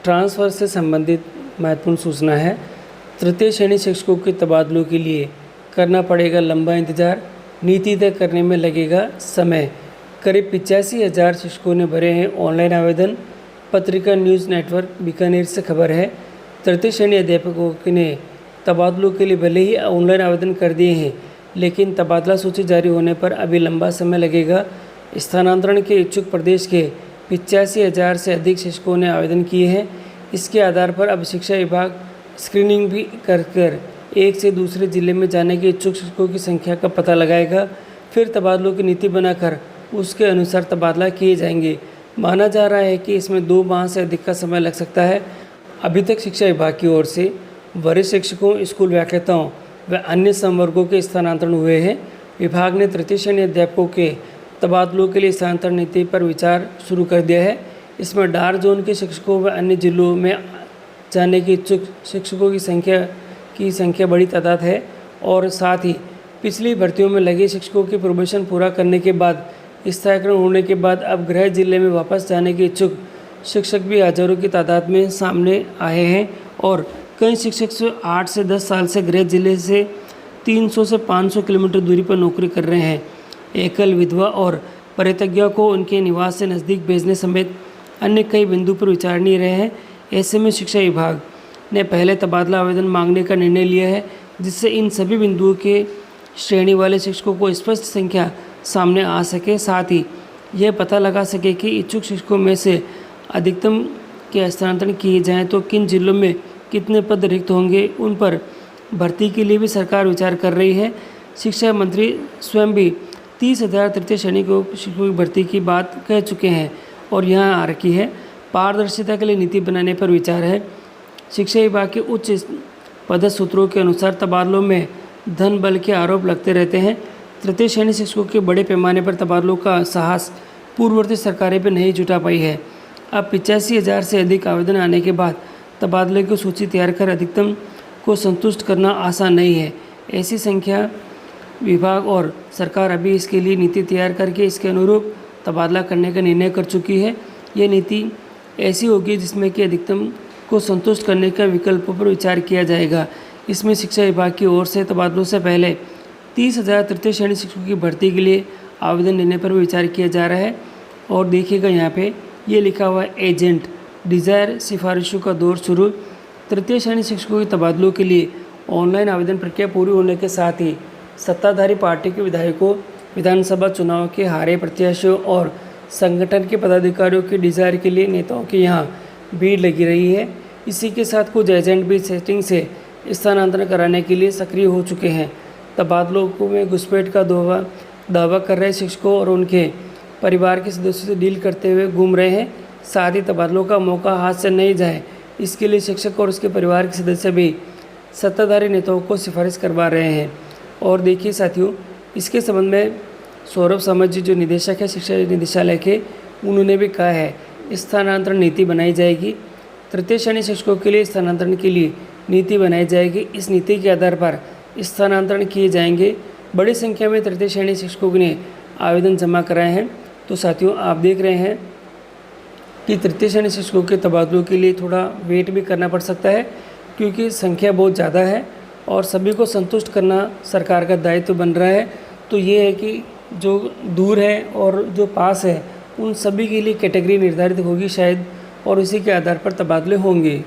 Transfer से संबंधित महत्वपूर्ण सूचना है। तृतीय श्रेणी शिक्षकों के तबादलों के लिए करना पड़ेगा लंबा इंतज़ार, नीति तय करने में लगेगा समय। करीब 85,000 शिक्षकों ने भरे हैं ऑनलाइन आवेदन। पत्रिका न्यूज़ नेटवर्क बीकानेर से खबर है। तृतीय श्रेणी अध्यापकों ने तबादलों के लिए भले ही ऑनलाइन आवेदन कर दिए हैं, लेकिन तबादला सूची जारी होने पर अभी लंबा समय लगेगा। स्थानांतरण के इच्छुक प्रदेश के 85,000 से अधिक शिक्षकों ने आवेदन किए हैं। इसके आधार पर अब शिक्षा विभाग स्क्रीनिंग भी कर एक से दूसरे जिले में जाने के इच्छुक शिक्षकों की संख्या का पता लगाएगा। फिर तबादलों की नीति बनाकर उसके अनुसार तबादला किए जाएंगे। माना जा रहा है कि इसमें 2 माह से अधिक का समय लग सकता है। अभी तक शिक्षा विभाग की ओर से वरिष्ठ शिक्षकों, स्कूल व्याख्याताओं व अन्य संवर्गों के स्थानांतरण हुए हैं। विभाग ने तृतीय श्रेणी अध्यापकों के तबादलों के लिए स्थानांतरण नीति पर विचार शुरू कर दिया है। इसमें डार जोन के शिक्षकों व अन्य जिलों में जाने के इच्छुक शिक्षकों की संख्या बड़ी तादाद है और साथ ही पिछली भर्तियों में लगे शिक्षकों की प्रोबेशन पूरा करने के बाद स्थायीकरण होने के बाद अब गृह जिले में वापस जाने के इच्छुक शिक्षक भी हजारों की तादाद में सामने आए हैं और कई शिक्षक 8 से 10 साल से गृह जिले से 300 से 500 किलोमीटर दूरी पर नौकरी कर रहे हैं। एकल, विधवा और परित्यज्ञा को उनके निवास से नज़दीक भेजने समेत अन्य कई बिंदु पर विचारणीय रहे हैं। ऐसे में शिक्षा विभाग ने पहले तबादला आवेदन मांगने का निर्णय लिया है, जिससे इन सभी बिंदुओं के श्रेणी वाले शिक्षकों को स्पष्ट संख्या सामने आ सके, साथ ही यह पता लगा सके कि इच्छुक शिक्षकों में से अधिकतम के स्थानांतरण किए जाएं तो किन जिलों में कितने पद रिक्त होंगे। उन पर भर्ती के लिए भी सरकार विचार कर रही है। शिक्षा मंत्री स्वयं भी 30,000 तृतीय श्रेणी को शिक्षकों की भर्ती की बात कह चुके हैं और यहाँ आ रखी है। पारदर्शिता के लिए नीति बनाने पर विचार है। शिक्षा विभाग के उच्च पदस्थ सूत्रों के अनुसार तबादलों में धन बल के आरोप लगते रहते हैं। तृतीय श्रेणी शिक्षकों के बड़े पैमाने पर तबादलों का साहस पूर्ववर्ती सरकारें भी नहीं जुटा पाई है। अब 85,000 से अधिक आवेदन आने के बाद तबादले की सूची तैयार कर अधिकतम को संतुष्ट करना आसान नहीं है। ऐसी संख्या विभाग और सरकार अभी इसके लिए नीति तैयार करके इसके अनुरूप तबादला करने का निर्णय कर चुकी है। ये नीति ऐसी होगी जिसमें कि अधिकतम को संतुष्ट करने का विकल्पों पर विचार किया जाएगा। इसमें शिक्षा विभाग की ओर से तबादलों से पहले 30,000 तृतीय श्रेणी शिक्षकों की भर्ती के लिए आवेदन लेने पर विचार किया जा रहा है। और देखिएगा यहाँ पे ये लिखा हुआ है एजेंट डिज़ायर सिफारिशों का दौर शुरू। तृतीय श्रेणी शिक्षकों के तबादलों के लिए ऑनलाइन आवेदन प्रक्रिया पूरी होने के साथ ही सत्ताधारी पार्टी के विधायकों, विधानसभा चुनाव के हारे प्रत्याशियों और संगठन के पदाधिकारियों के डिज़ायर के लिए नेताओं के यहाँ भीड़ लगी रही है। इसी के साथ कुछ एजेंट भी सेटिंग से स्थानांतरण कराने के लिए सक्रिय हो चुके हैं। तबादलों में घुसपैठ का दावा कर रहे शिक्षकों और उनके परिवार के सदस्यों से डील करते हुए घूम रहे हैं। साथ ही तबादलों का मौका हाथ से नहीं जाए, इसके लिए शिक्षक और उसके परिवार के सदस्य भी सत्ताधारी नेताओं को सिफारिश करवा रहे हैं। और देखिए साथियों, इसके संबंध में सौरभ सामंत जी जो निदेशक है शिक्षा निदेशालय के, उन्होंने भी कहा है स्थानांतरण नीति बनाई जाएगी। तृतीय श्रेणी शिक्षकों के लिए स्थानांतरण के लिए नीति बनाई जाएगी। इस नीति के आधार पर स्थानांतरण किए जाएंगे। बड़ी संख्या में तृतीय श्रेणी शिक्षकों ने आवेदन जमा कराए हैं। तो साथियों, आप देख रहे हैं कि तृतीय श्रेणी शिक्षकों के तबादलों के लिए थोड़ा वेट भी करना पड़ सकता है, क्योंकि संख्या बहुत ज़्यादा है और सभी को संतुष्ट करना सरकार का दायित्व बन रहा है। तो ये है कि जो दूर है और जो पास है उन सभी के लिए कैटेगरी निर्धारित होगी शायद, और इसी के आधार पर तबादले होंगे।